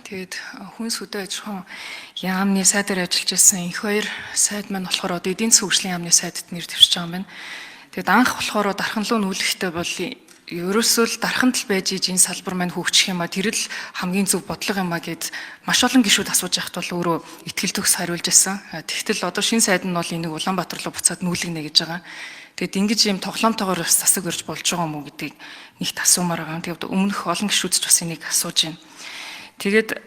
Тэгээд хүнс хөдөө аж ахуйн яамны сайдаар ажиллаж байсан их хоёр сайд маань болохоор одоо эдийн засгийн хөгжлийн яамны сайдд нэр дэвшиж байгаа юм байна. Тэгэд анх болохоор дарханлуу нүүлэгтэй бол ерөөсөө л дарханд л байж энэ салбар маань хөгжих юм а тэр л хамгийн зөв бодлого юм а гэд маш олон гишүүд асууж байхад бол өөрөө ихтгэл төгс хариулж байсан. Тэгтэл одоо шинэ сайд нь бол энийг Улаанбаатар руу буцаад нүүлгэнэ гэж байгаа. Тэгэд ингэж юм тоглоомтойгоор бас засаг өрж болж байгаа юм уу гэдгийг нэгт асуумаар байгаа. Тэгээд өмнөх олон гишүүд ч бас энийг асууж байна. Тэгээд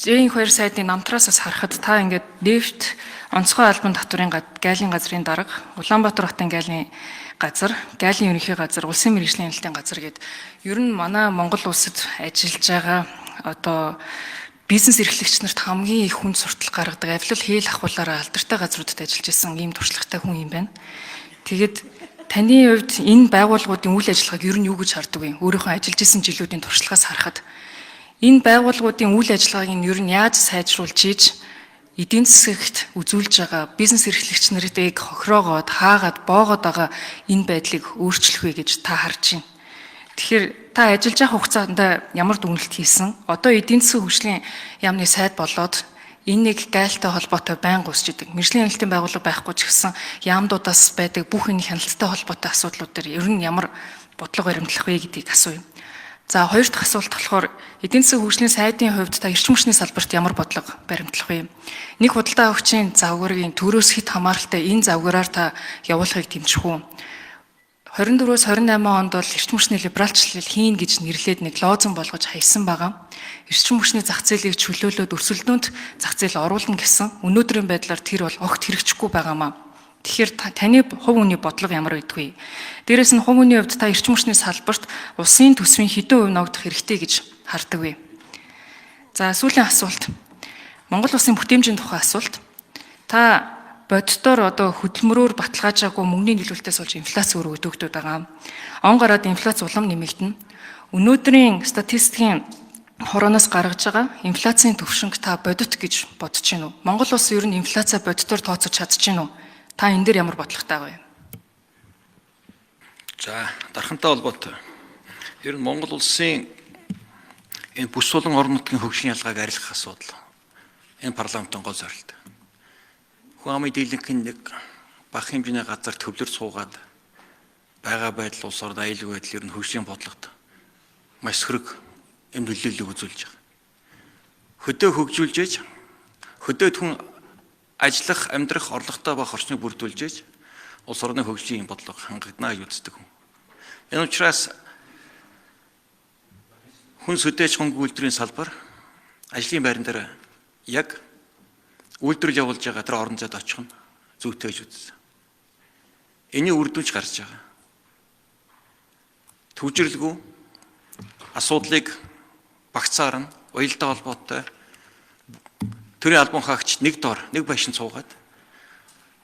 J2 сайдын намтраас бас харахад та ингээд нефт онцгой албан татврын гайлын газрын дарга, Улаанбаатар хотын гайлын газар, гайлын ерөнхий газар, улсын мэргэжлийн хяналтын газар гэд ер нь манай Монгол улсад ажиллаж байгаа одоо бизнес эрхлэгч нарт хамгийн их хүнд суртал гаргадаг, авилал хээл ахуулаараа алдартай газруудад ажиллаж исэн ийм туршлагатай хүн юм байна. Тэгээд таны хувьд энэ байгууллагуудын үйл ажиллагааг ер нь юу гэж хардаг вэ? Өөрийнхөө ажиллаж исэн жилүүдийн туршлагаас харахад энэ байгууллагуудын үйл ажиллагааг нь ер нь яаж сайжруулж ийж эдийн засагт үзүүлж байгаа бизнес эрхлэгч нарыг хохироогоод хаагаад боогоод байгаа энэ байдлыг өөрчлөх вэ гэж та харж байна. Тэгэхээр та ажиллаж байгаа хугацаанд ямар дүгнэлт хийсэн? Одоо эдийн засгийн хөгжлийн яамны сайд болоод энэ нэг гайлтай холбоотой байнга усч идэг. Мэргэжлийн хяналтын байгууллага байхгүй ч гэсэн яамдуудаас байдаг бүх энэ хяналттай холбоотой асуудлууд дээр ер нь ямар бодлого баримтлах вэ гэдгийг асууя. За хоёр дахь асуулт болохоор эдийн засгийн хөгжлийн сайдын хувьд та эрчим хүчний салбарт ямар бодлого баримтлах вэ? Нэг худалдаа авагчийн завгаргийн төрөөс хэд хамааралтай энэ завгараар та явуулахыг дэмжих үү? 24-өөс 28 онд бол эрчим хүчний либералчлал хийн гэж нэрлээд нэг лозунг болгож хаягсан байгаа. Эрчим хүчний зах зээлийг чөлөөлөөд өрсөлдөөнд зах зээл оруулна гэсэн өнөөдрийн байдлаар тэр бол огт хэрэгжихгүй байгаамаа. Тэгэхээр таны хувь хүний бодлого ямар байдгүй? Дээрээс нь хувь хүний хувьд та эрчим хүчний салбарт улсын төсвийн хэдэн хувь ногдох хэрэгтэй гэж хардаг вэ? За сүүлийн асуулт. Монгол улсын бүтээмжийн тухай асуулт. Та боддоор одоо хөдөлмөрөөр баталгаажаагүй мөнгөний нийлүүлэлтээс болж инфляц өөрөө өдөөгдөд байгаа. Он гараад инфляц улам нэмэгдэнэ. Өнөөдрийн статистикийн хорооноос гаргаж байгаа инфляцийн төвшинг та бодит гэж бодож байна уу? Монгол улс ер нь инфляцаа бодитоор тооцож чадж байна уу? Та энэ дээр ямар бодлоготой вэ? За, дархантай холбоотой. Ер нь Монгол улсын энэ бүс болон орон нутгийн хөгжлийн ялгааг арилгах асуудал. Энэ парламентын гол зорилт. Хүн амын дийлэнх нэг бага хэмжээний газар төвлөр суугаад байгаа байдал улс орны аюулгүй байдал ер нь хөгжлийн бодлогод маш сөрөг юм нөлөөллөг үзүүлж байгаа. Хөдөө хөгжүүлж ээж хөдөөд хүн ажиллах, амьдрах, орлоготой байх орчныг бүрдүүлж ээж улс орны хөгжлийн бодлого хангагдана гэж үздэг хүн. Энэ учраас хүн хөдөөж хөнгө үйлдвэрийн салбар ажлын байран дээр яг үйлдвэрлэл явуулж байгаа тэр орон зайд очих нь зүйтэй гэж үзсэн. Эний үр дүнч гарч байгаа. Төвжирлгүй асуудлыг багцаар нь уялдаа холбоотой төрийн албан хаагч нэг дор нэг байшин суугаад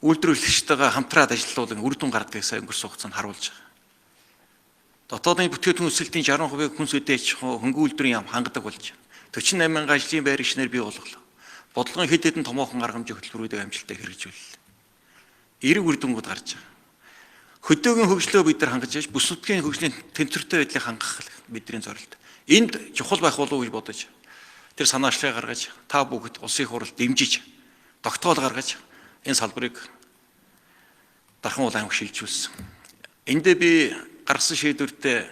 үйлдвэрлэгчтэйгээ хамтраад ажиллуулан үр дүн гаргадгийг сайн өнгөрсөн хугацаанд харуулж байгаа. Дотоодын бүтээгдэхүүн өсөлтийн 60% хүнс хөдөө аж ахуй хөнгөн үйлдвэрийн яам хангадаг болж байна. 48 мянган ажлын байр ишнэр бий болголоо. Бодлогын хэд хэдэн томоохон аргамжийн хөтөлбөрүүдийг амжилттай хэрэгжүүллээ. Эерэг үр дүнгууд гарч байгаа. Хөдөөгийн хөгжлөө бид нар хангаж яаж бүс нутгийн хөгжлийн тэнцвэртэй байдлыг хангах бидний зорилт. Энд чухал байх болов уу гэж бодож тэр санаачлалыг гаргаж та бүгд улсын хурал дэмжиж тогтоол гаргаж энэ салбарыг дархан уул аймаг шилжүүлсэн. Эндээ би гаргасан шийдвэртээ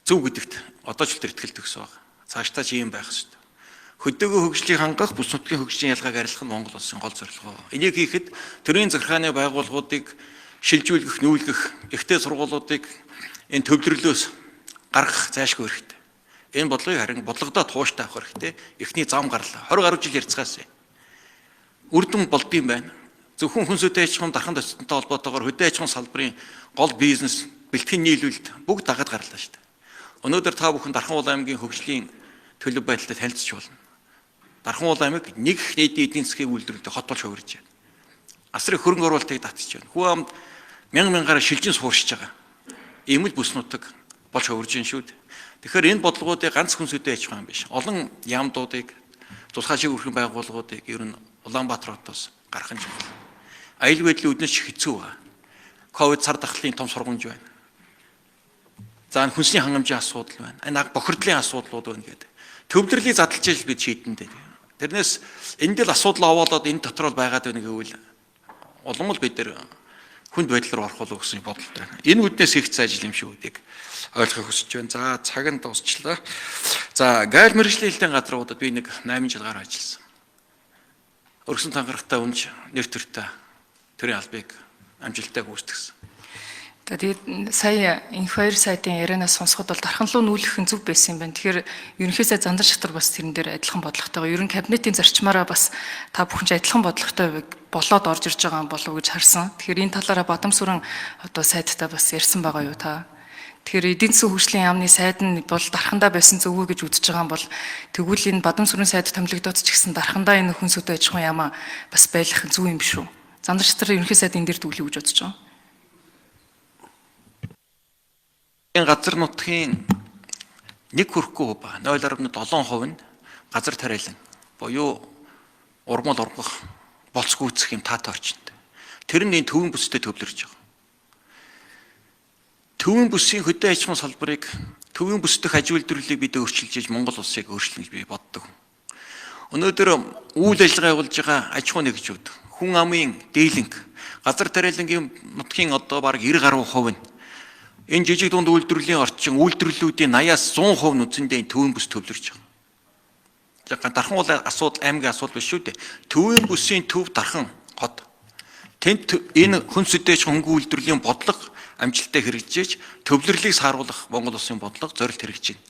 зөв гэдэгт одоо ч үлдэр ихтгэл төгсөн байна. Цаашдаа ч ийм байх ёстой. Хөдөөгийн хөгжлийг хангах бүс нутгийн хөгжлийн ялгааг арилгах нь Монгол улсын гол зорилго. Энийг хийхэд төрийн захиргааны байгууллагуудыг шилжүүлэх, нүүлгэх, ихтэй сургуулиудыг энэ төвлөрлөөс гаргах зайлшгүй хэрэгтэй. Энэ бодлогыг харин бодлогодоо тууштай авах хэрэгтэй. Эхний зам гарлаа. 20 гаруй жил ярьцгаасан. Үр дүн болдсон байна. Зөвхөн хүнс хөдөө аж ахуйн дархан тосцонтой холбоотойгоор хөдөө аж ахуйн салбарын гол бизнес бэлтгэн нийлүүлэлт бүгд дагаж гарлаа шүү дээ. Өнөөдөр та бүхэн Дархан уул аймгийн хөгжлийн төлөв байдлыг танилцж болно. Дархан уул аймаг нэг нийтийн эдийн засгийн үйлдвэрлэлд хот болж хувирж байна. Асрын хөрөнгө оруулалтыг татчих байна. Хүн амд мянгаар шилжин сууршиж байгаа. Ийм л бүс нутаг болж хувирж байна шүү дээ. Тэгэхээр энэ бодлогуудыг ганц хүнс хөдөө аж ахуйн биш. Олон яамдуудыг тусгай шиг өрхөн байгууллагуудыг ер нь Улаанбаатар хотоос гаргах нь чухал. Аюулгүй байдлын үүднээс хэцүү байна. Ковид цар тахлын том сургамж байна. За хүнсний хангамжийн асуудал байна. Энэ бохирдлын асуудлууд байна гэдэг. төвлөрлийг задлж ижил бид шийдэн дээ. Тэрнээс энд л асуудал овоолоод энэ дотор л байгаад байна гэвэл улам л бид нэр хүнд байдал руу орох болов гэсэн бодолтой байна. Энэ үднээс их ажил юм шүү гэдгийг ойлгохыг хүсэж байна. За цаг нь дуусчлаа. За гайл мэргэжлийн хэлтийн газруудад би нэг 8 жилгаар ажилласан. Өргөсөн тангарагтай үнж нэр төртэй төрийн албыг амжилттай гүйцэтгсэн. Тэгээд сая энх 2 сайтын ярианаас сонсоход бол дархан руу нүүлгэх нь зөв байсан юм байна. Тэгэхээр ерөнхийдөө зандар шатар бас тэрэн дээр адилхан бодлоготой. Ер нь кабинетийн зарчмаараа бас та бүхэн ч адилхан бодлоготой болоод орж ирж байгаа болов уу гэж харсан. Тэгэхээр энэ талаараа Бадамсүрэн одоо сайдтай бас ярьсан байгаа юу та? Тэгэхээр эдийн засгийн хөгжлийн яамны сайд нь бол дархандаа байсан зөв үү гэж үзэж байгаа юм бол тэгвэл энэ Бадамсүрэн сайд томилогдоод ч гэсэн дархандаа энэ хүн сүдэ аж ахуйн яамаа бас байлгах нь зөв юм биш үү? Зандар шатар ерөнхий сайд энэ дээр төвлөе гэж бодож байгаа. Энэ газар нутгийн нэг хүрэхгүй ба 0.7% нь газар тариалан буюу урмал ургах болцгүйцэх юм таатай орчинд. Тэр нь энэ төвийн бүстэй төвлөрж байгаа. Төвийн бүсийн хөдөө аж ахуйн салбарыг төвийн бүс дэх аж үйлдвэрлэлийг бид өөрчилж иж Монгол улсыг өөрчлөнө гэж би боддог. Өнөөдөр үйл ажиллагаа явуулж байгаа аж ахуйн нэгжүүд хүн амын дийлэнх газар тариалангийн нутгийн одоо бараг 90% нь энэ жижиг дунд үйлдвэрлэлийн орчин үйлдвэрлэлүүдийн 80-100% нь үндсэндээ төвийн бүс төвлөрж байгаа. Дархан бол асуудал аймгийн асуудал биш шүү дээ. Төвийн бүсийн төв дархан хот. Тэнд энэ хүн сүдэж хөнгөн үйлдвэрлэлийн бодлого амжилттай хэрэгжиж төвлөрлийг сааруулах Монгол улсын бодлого зорилт хэрэгжиж байна.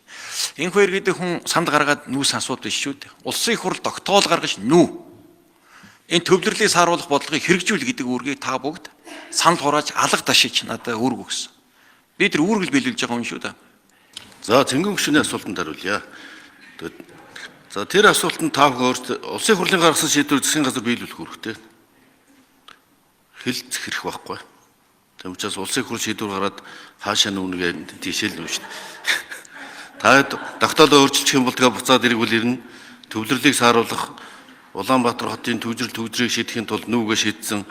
Энэ хоёр гэдэг хүн санд гаргаад нүүс асуудал биш шүү дээ. Улсын их хурл тогтоол гаргаж нүү. Энэ төвлөрлийг сааруулах бодлогыг хэрэгжүүл гэдэг үүргийг та бүгд санал хурааж алга ташиж надад үүрэг өгсөн. Би тэр үүргэл биелүүлж байгаа юм шүү дээ. За цэнгэн гүшүүний асуултанд хариулъя. За тэр асуултанд та бүхэн улсын хурлын гаргасан шийдвэр засгийн газар биелүүлэх үүрэгтэй. Хэлцэх хэрэг байхгүй. Тэм учраас улсын хурл шийдвэр гараад хаашаа нүнгээ тийшэл нүү шүү дээ. Та тогтоолоо өөрчилчих юм бол тэгээ буцаад иргүүл ирнэ. Төвлөрлийг сааруулах Улаанбаатар хотын төвжирэл төгжрийг шийдэхин тулд нүүгээ шийдсэн.